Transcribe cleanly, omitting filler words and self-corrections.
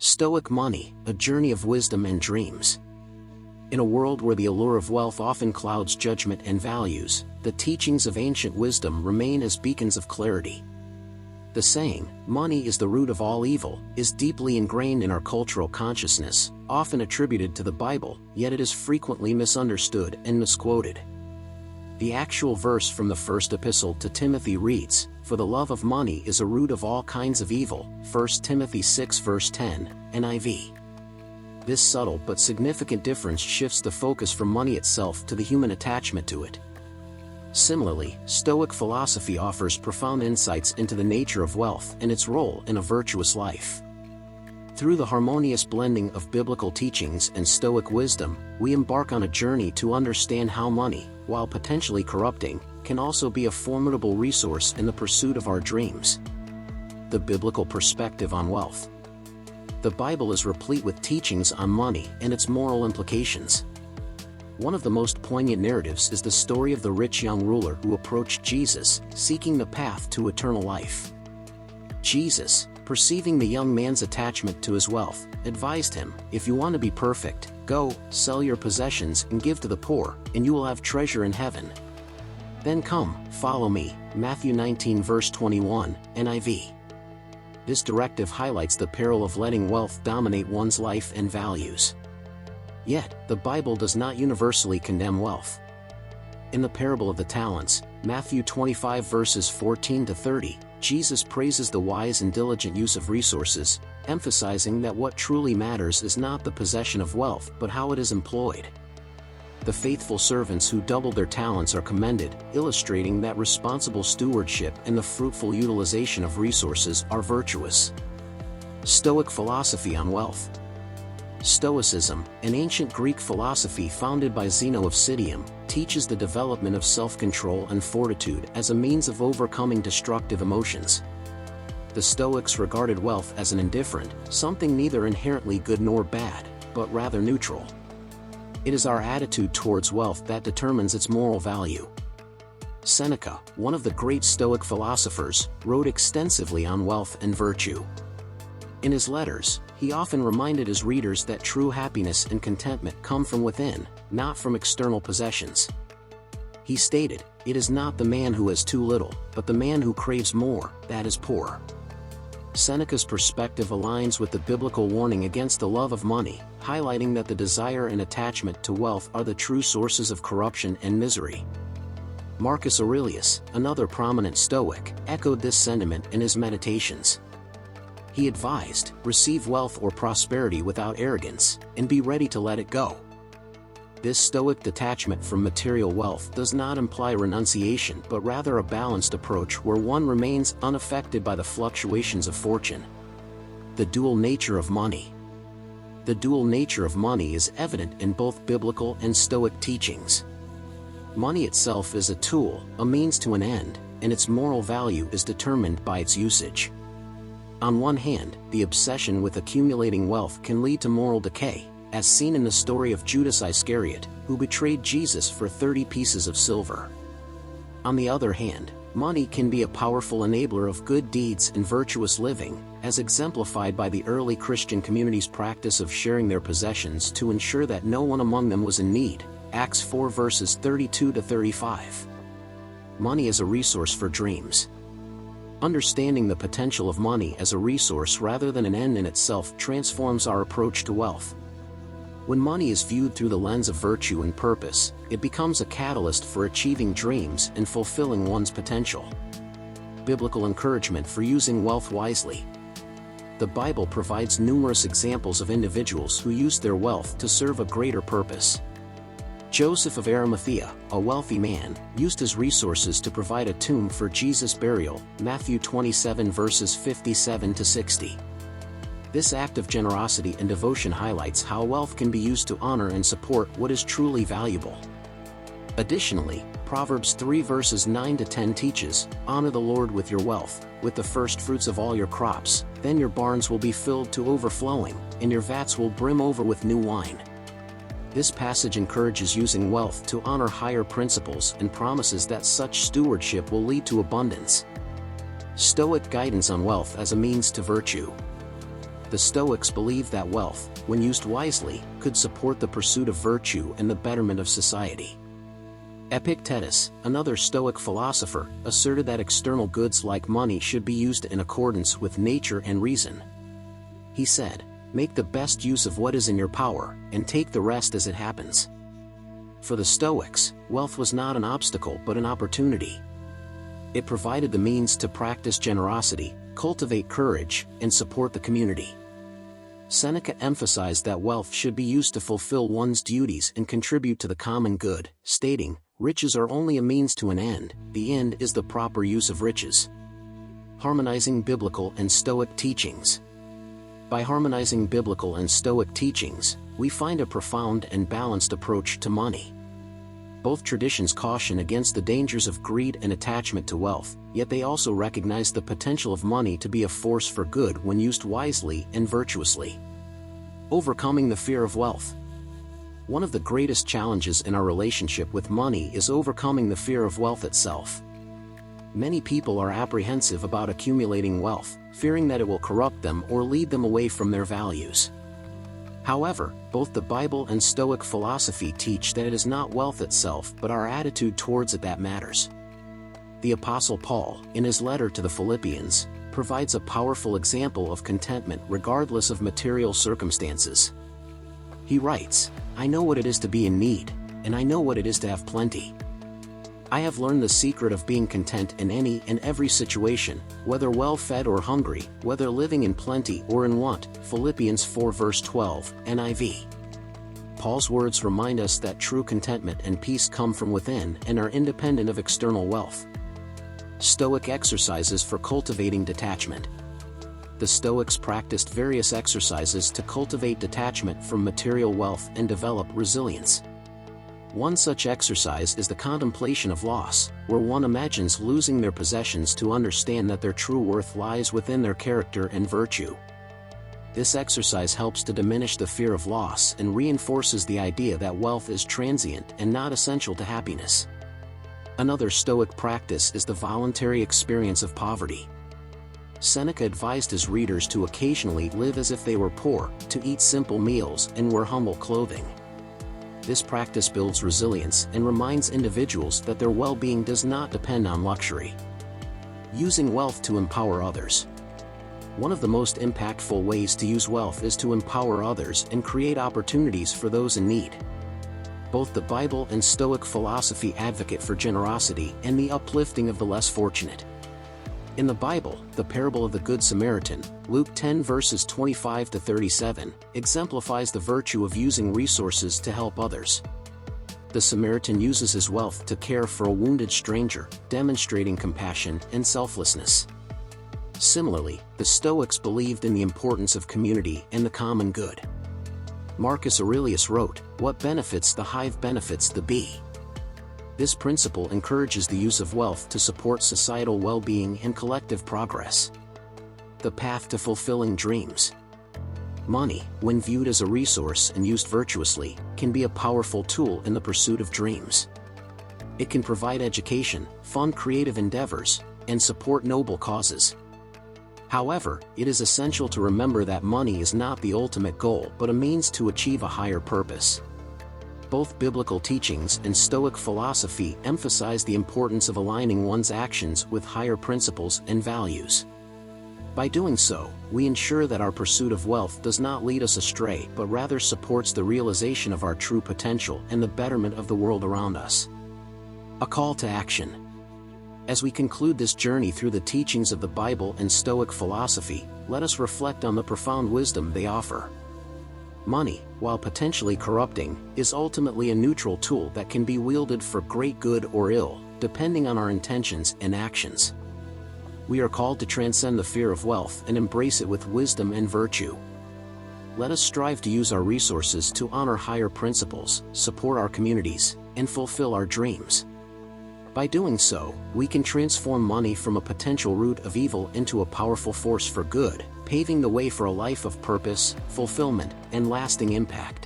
Stoic Money, a Journey of Wisdom and Dreams. In a world where the allure of wealth often clouds judgment and values, the teachings of ancient wisdom remain as beacons of clarity. The saying, "money is the root of all evil," is deeply ingrained in our cultural consciousness, often attributed to the Bible, yet it is frequently misunderstood and misquoted. The actual verse from the first epistle to Timothy reads, "For the love of money is a root of all kinds of evil," 1 Timothy 6 verse 10, NIV. This subtle but significant difference shifts the focus from money itself to the human attachment to it. Similarly, Stoic philosophy offers profound insights into the nature of wealth and its role in a virtuous life. Through the harmonious blending of biblical teachings and Stoic wisdom, we embark on a journey to understand how money, while potentially corrupting, can also be a formidable resource in the pursuit of our dreams. The biblical perspective on wealth. The Bible is replete with teachings on money and its moral implications. One of the most poignant narratives is the story of the rich young ruler who approached Jesus, seeking the path to eternal life. Jesus, perceiving the young man's attachment to his wealth, advised him, "If you want to be perfect, go, sell your possessions and give to the poor, and you will have treasure in heaven. Then come, follow me." Matthew 19 verse 21, NIV. This directive highlights the peril of letting wealth dominate one's life and values. Yet, the Bible does not universally condemn wealth. In the parable of the talents, Matthew 25 verses 14 to 30, Jesus praises the wise and diligent use of resources, emphasizing that what truly matters is not the possession of wealth but how it is employed. The faithful servants who doubled their talents are commended, illustrating that responsible stewardship and the fruitful utilization of resources are virtuous. Stoic philosophy on wealth. Stoicism, an ancient Greek philosophy founded by Zeno of Citium, teaches the development of self-control and fortitude as a means of overcoming destructive emotions. The Stoics regarded wealth as an indifferent, something neither inherently good nor bad, but rather neutral. It is our attitude towards wealth that determines its moral value. Seneca, one of the great Stoic philosophers, wrote extensively on wealth and virtue. In his letters, he often reminded his readers that true happiness and contentment come from within, not from external possessions. He stated, "It is not the man who has too little, but the man who craves more, that is poor." Seneca's perspective aligns with the biblical warning against the love of money, highlighting that the desire and attachment to wealth are the true sources of corruption and misery. Marcus Aurelius, another prominent Stoic, echoed this sentiment in his Meditations. He advised, "Receive wealth or prosperity without arrogance, and be ready to let it go." This Stoic detachment from material wealth does not imply renunciation but rather a balanced approach where one remains unaffected by the fluctuations of fortune. The dual nature of money. The dual nature of money is evident in both biblical and Stoic teachings. Money itself is a tool, a means to an end, and its moral value is determined by its usage. On one hand, the obsession with accumulating wealth can lead to moral decay, as seen in the story of Judas Iscariot, who betrayed Jesus for 30 pieces of silver. On the other hand, money can be a powerful enabler of good deeds and virtuous living, as exemplified by the early Christian community's practice of sharing their possessions to ensure that no one among them was in need, Acts 4 verses 32 to 35. Money as a resource for dreams. Understanding the potential of money as a resource rather than an end in itself transforms our approach to wealth. When money is viewed through the lens of virtue and purpose, it becomes a catalyst for achieving dreams and fulfilling one's potential. Biblical encouragement for using wealth wisely. The Bible provides numerous examples of individuals who used their wealth to serve a greater purpose. Joseph of Arimathea, a wealthy man, used his resources to provide a tomb for Jesus' burial, Matthew 27 verses 57 to 60. This act of generosity and devotion highlights how wealth can be used to honor and support what is truly valuable. Additionally, Proverbs 3 verses 9 to 10 teaches, "Honor the Lord with your wealth, with the first fruits of all your crops, then your barns will be filled to overflowing, and your vats will brim over with new wine." This passage encourages using wealth to honor higher principles and promises that such stewardship will lead to abundance. Stoic guidance on wealth as a means to virtue. The Stoics believed that wealth, when used wisely, could support the pursuit of virtue and the betterment of society. Epictetus, another Stoic philosopher, asserted that external goods like money should be used in accordance with nature and reason. He said, "Make the best use of what is in your power, and take the rest as it happens." For the Stoics, wealth was not an obstacle but an opportunity. It provided the means to practice generosity, cultivate courage, and support the community. Seneca emphasized that wealth should be used to fulfill one's duties and contribute to the common good, stating, "Riches are only a means to an end, the end is the proper use of riches." Harmonizing biblical and Stoic teachings. By harmonizing biblical and Stoic teachings, we find a profound and balanced approach to money. Both traditions caution against the dangers of greed and attachment to wealth, yet they also recognize the potential of money to be a force for good when used wisely and virtuously. Overcoming the fear of wealth. One of the greatest challenges in our relationship with money is overcoming the fear of wealth itself. Many people are apprehensive about accumulating wealth, fearing that it will corrupt them or lead them away from their values. However, both the Bible and Stoic philosophy teach that it is not wealth itself but our attitude towards it that matters. The Apostle Paul, in his letter to the Philippians, provides a powerful example of contentment regardless of material circumstances. He writes, "I know what it is to be in need, and I know what it is to have plenty. I have learned the secret of being content in any and every situation, whether well-fed or hungry, whether living in plenty or in want." Philippians 4 verse 12, NIV. Paul's words remind us that true contentment and peace come from within and are independent of external wealth. Stoic exercises for cultivating detachment. The Stoics practiced various exercises to cultivate detachment from material wealth and develop resilience. One such exercise is the contemplation of loss, where one imagines losing their possessions to understand that their true worth lies within their character and virtue. This exercise helps to diminish the fear of loss and reinforces the idea that wealth is transient and not essential to happiness. Another Stoic practice is the voluntary experience of poverty. Seneca advised his readers to occasionally live as if they were poor, to eat simple meals and wear humble clothing. This practice builds resilience and reminds individuals that their well-being does not depend on luxury. Using wealth to empower others. One of the most impactful ways to use wealth is to empower others and create opportunities for those in need. Both the Bible and Stoic philosophy advocate for generosity and the uplifting of the less fortunate. In the Bible, the parable of the Good Samaritan, Luke 10 verses 25 to 37, exemplifies the virtue of using resources to help others. The Samaritan uses his wealth to care for a wounded stranger, demonstrating compassion and selflessness. Similarly, the Stoics believed in the importance of community and the common good. Marcus Aurelius wrote, "What benefits the hive benefits the bee." This principle encourages the use of wealth to support societal well-being and collective progress. The path to fulfilling dreams. Money, when viewed as a resource and used virtuously, can be a powerful tool in the pursuit of dreams. It can provide education, fund creative endeavors, and support noble causes. However, it is essential to remember that money is not the ultimate goal but a means to achieve a higher purpose. Both biblical teachings and Stoic philosophy emphasize the importance of aligning one's actions with higher principles and values. By doing so, we ensure that our pursuit of wealth does not lead us astray but rather supports the realization of our true potential and the betterment of the world around us. A call to action. As we conclude this journey through the teachings of the Bible and Stoic philosophy, let us reflect on the profound wisdom they offer. Money, while potentially corrupting, is ultimately a neutral tool that can be wielded for great good or ill, depending on our intentions and actions. We are called to transcend the fear of wealth and embrace it with wisdom and virtue. Let us strive to use our resources to honor higher principles, support our communities, and fulfill our dreams. By doing so, we can transform money from a potential root of evil into a powerful force for good, paving the way for a life of purpose, fulfillment, and lasting impact.